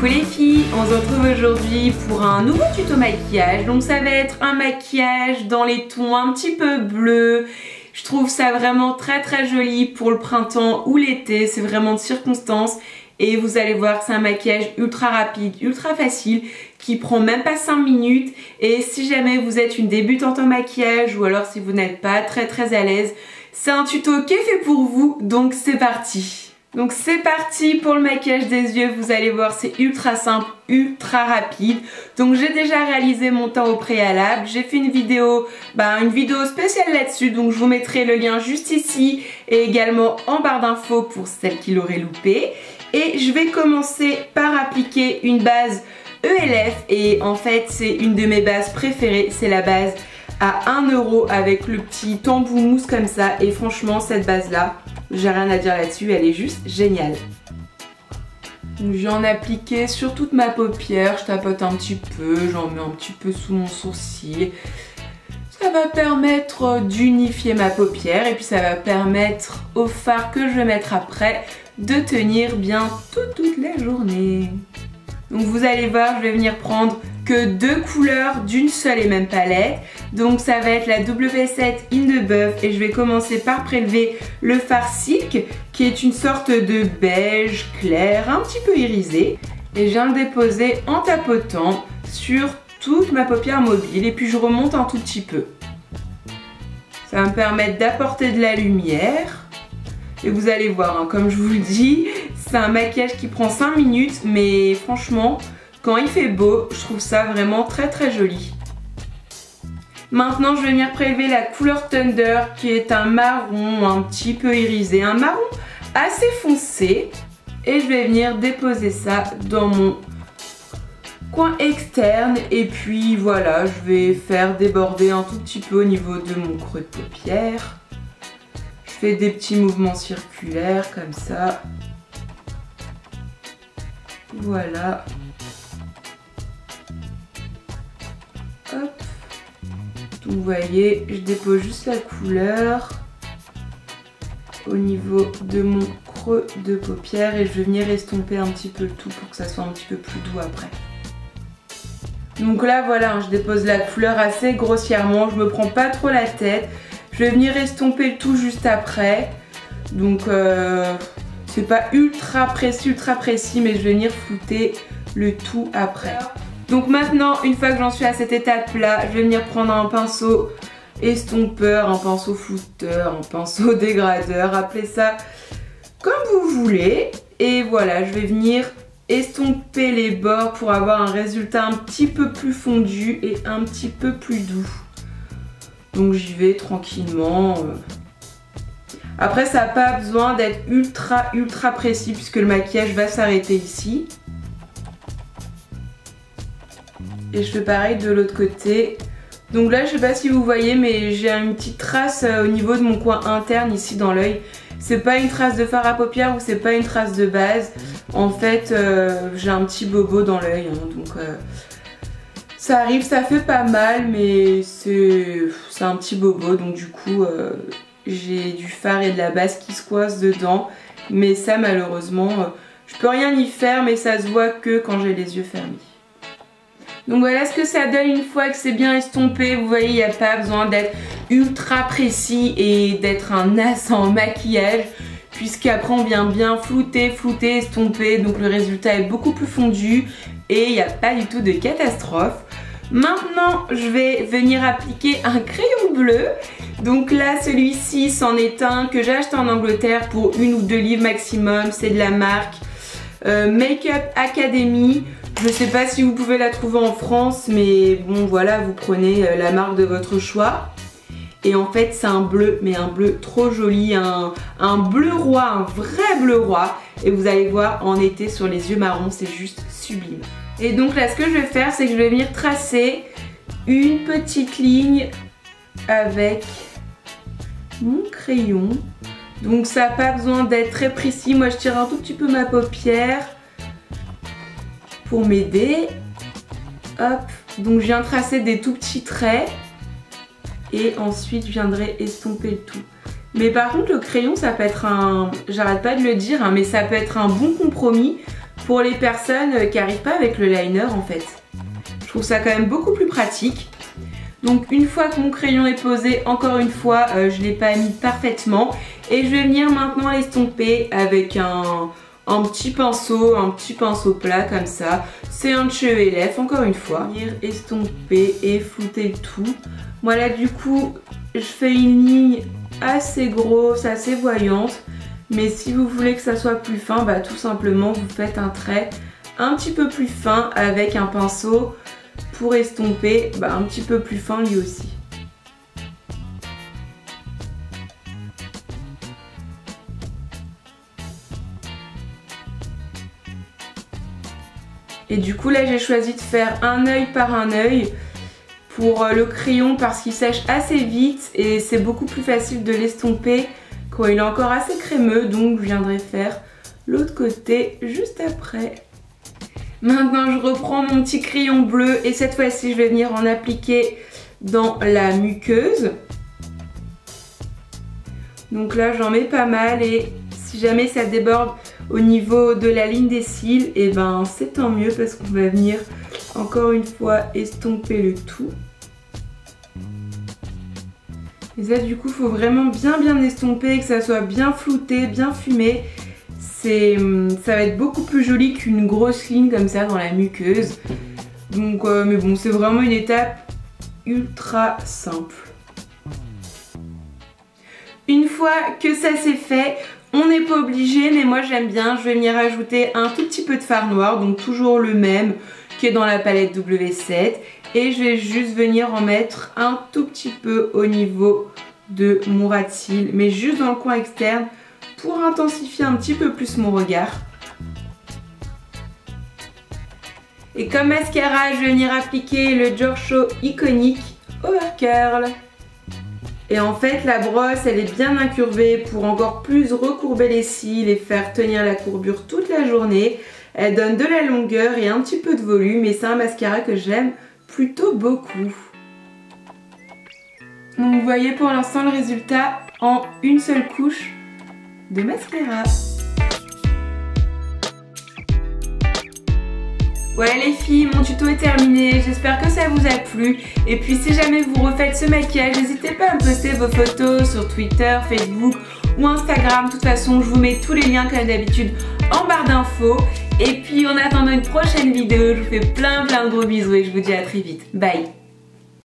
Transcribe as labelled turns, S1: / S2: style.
S1: Coucou les filles, on se retrouve aujourd'hui pour un nouveau tuto maquillage. Donc ça va être un maquillage dans les tons un petit peu bleus. Je trouve ça vraiment très joli pour le printemps ou l'été, c'est vraiment de circonstance. Et vous allez voir que c'est un maquillage ultra rapide, ultra facile, qui prend même pas 5 minutes. Et si jamais vous êtes une débutante en maquillage ou alors si vous n'êtes pas très à l'aise, c'est un tuto qui est fait pour vous, donc c'est parti. Donc c'est parti pour le maquillage des yeux, vous allez voir c'est ultra simple, ultra rapide. Donc j'ai déjà réalisé mon teint au préalable, j'ai fait une vidéo spéciale là-dessus, donc je vous mettrai le lien juste ici et également en barre d'infos pour celles qui l'auraient loupé. Et je vais commencer par appliquer une base ELF et en fait c'est une de mes bases préférées, c'est la base à 1 € avec le petit embout mousse comme ça et franchement cette base là, j'ai rien à dire là-dessus, elle est juste géniale. Je vais en appliquer sur toute ma paupière, je tapote un petit peu, j'en mets un petit peu sous mon sourcil. Ça va permettre d'unifier ma paupière et puis ça va permettre au fard que je vais mettre après de tenir bien toute la journée. Donc vous allez voir, je vais venir prendre que 2 couleurs d'une seule et même palette. Donc ça va être la W7 In The Buff et je vais commencer par prélever le fard Silk qui est une sorte de beige clair un petit peu irisé. Et je viens le déposer en tapotant sur toute ma paupière mobile et puis je remonte un tout petit peu. Ça va me permettre d'apporter de la lumière. Et vous allez voir, hein, comme je vous le dis, c'est un maquillage qui prend 5 minutes, mais franchement, quand il fait beau, je trouve ça vraiment très joli. Maintenant, je vais venir prélever la couleur Thunder, qui est un marron un petit peu irisé, un marron assez foncé. Et je vais venir déposer ça dans mon coin externe. Et puis voilà, je vais faire déborder un tout petit peu au niveau de mon creux de paupière. Je fais des petits mouvements circulaires comme ça. Voilà. Hop. Donc vous voyez, je dépose juste la couleur au niveau de mon creux de paupière et je vais venir estomper un petit peu le tout pour que ça soit un petit peu plus doux après. Donc là voilà, je dépose la couleur assez grossièrement, je me prends pas trop la tête. Je vais venir estomper le tout juste après. Donc c'est pas ultra précis, mais je vais venir flouter le tout après. Donc maintenant, une fois que j'en suis à cette étape là, je vais venir prendre un pinceau estompeur, un pinceau flouteur, un pinceau dégradeur, appelez ça comme vous voulez. Et voilà, je vais venir estomper les bords pour avoir un résultat un petit peu plus fondu et un petit peu plus doux. Donc j'y vais tranquillement. Après ça n'a pas besoin d'être ultra précis puisque le maquillage va s'arrêter ici. Et je fais pareil de l'autre côté. Donc là je sais pas si vous voyez mais j'ai une petite trace au niveau de mon coin interne ici dans l'œil. C'est pas une trace de fard à paupières ou c'est pas une trace de base. En fait j'ai un petit bobo dans l'œil hein, donc ça arrive, ça fait pas mal, mais c'est un petit bobo, donc du coup j'ai du fard et de la base qui se coincent dedans, mais ça malheureusement je peux rien y faire, mais ça se voit que quand j'ai les yeux fermés. Donc voilà ce que ça donne une fois que c'est bien estompé. Vous voyez, il n'y a pas besoin d'être ultra précis et d'être un as en maquillage, puisqu'après on vient bien flouter, estomper, donc le résultat est beaucoup plus fondu et il n'y a pas du tout de catastrophe. Maintenant, je vais venir appliquer un crayon bleu. Donc là, celui-ci, c'en est un que j'ai acheté en Angleterre pour 1 ou 2 livres maximum. C'est de la marque Make-up Academy. Je sais pas si vous pouvez la trouver en France, mais bon voilà, vous prenez la marque de votre choix. Et en fait, c'est un bleu, mais un bleu trop joli, un bleu roi, un vrai bleu roi. Et vous allez voir, en été, sur les yeux marrons, c'est juste sublime. Et donc là, ce que je vais faire, c'est que je vais venir tracer une petite ligne avec mon crayon. Donc ça n'a pas besoin d'être très précis. Moi, je tire un tout petit peu ma paupière pour m'aider. Hop. Donc je viens tracer des tout petits traits. Et ensuite, je viendrai estomper le tout. Mais par contre, le crayon, ça peut être un... J'arrête pas de le dire, hein, mais ça peut être un bon compromis. pour les personnes qui n'arrivent pas avec le liner en fait. Je trouve ça quand même beaucoup plus pratique. Donc une fois que mon crayon est posé, encore une fois, je ne l'ai pas mis parfaitement. Et je vais venir maintenant l'estomper avec un petit pinceau plat comme ça. C'est un CELF, encore une fois. Venir estomper et flouter le tout. Voilà, du coup, je fais une ligne assez grosse, assez voyante. Mais si vous voulez que ça soit plus fin, bah tout simplement vous faites un trait un petit peu plus fin avec un pinceau pour estomper un petit peu plus fin lui aussi. Et du coup là j'ai choisi de faire un œil par un œil pour le crayon parce qu'il sèche assez vite et c'est beaucoup plus facile de l'estomper quand il est encore assez crémeux, donc je viendrai faire l'autre côté juste après. Maintenant je reprends mon petit crayon bleu et cette fois-ci je vais venir en appliquer dans la muqueuse. Donc là j'en mets pas mal et si jamais ça déborde au niveau de la ligne des cils, et ben c'est tant mieux parce qu'on va venir encore une fois estomper le tout. Et ça du coup il faut vraiment bien estomper, que ça soit bien flouté, bien fumé. Ça va être beaucoup plus joli qu'une grosse ligne comme ça dans la muqueuse. Donc mais bon, c'est vraiment une étape ultra simple. Une fois que ça c'est fait, on n'est pas obligé, mais moi j'aime bien, je vais venir ajouter un tout petit peu de fard noir, donc toujours le même qui est dans la palette W7. Et je vais juste venir en mettre un tout petit peu au niveau de mon ras de cils, mais juste dans le coin externe pour intensifier un petit peu plus mon regard. Et comme mascara, je vais venir appliquer le Jorshow iconique Overcurl. Et en fait la brosse elle est bien incurvée pour encore plus recourber les cils et faire tenir la courbure toute la journée. Elle donne de la longueur et un petit peu de volume et c'est un mascara que j'aime plutôt beaucoup. Donc vous voyez pour l'instant le résultat en une seule couche de mascara. Voilà les filles, mon tuto est terminé, j'espère que ça vous a plu. Et puis si jamais vous refaites ce maquillage, n'hésitez pas à me poster vos photos sur Twitter, Facebook ou Instagram. De toute façon, je vous mets tous les liens comme d'habitude en barre d'infos. Et puis en attendant une prochaine vidéo, je vous fais plein de gros bisous et je vous dis à très vite. Bye!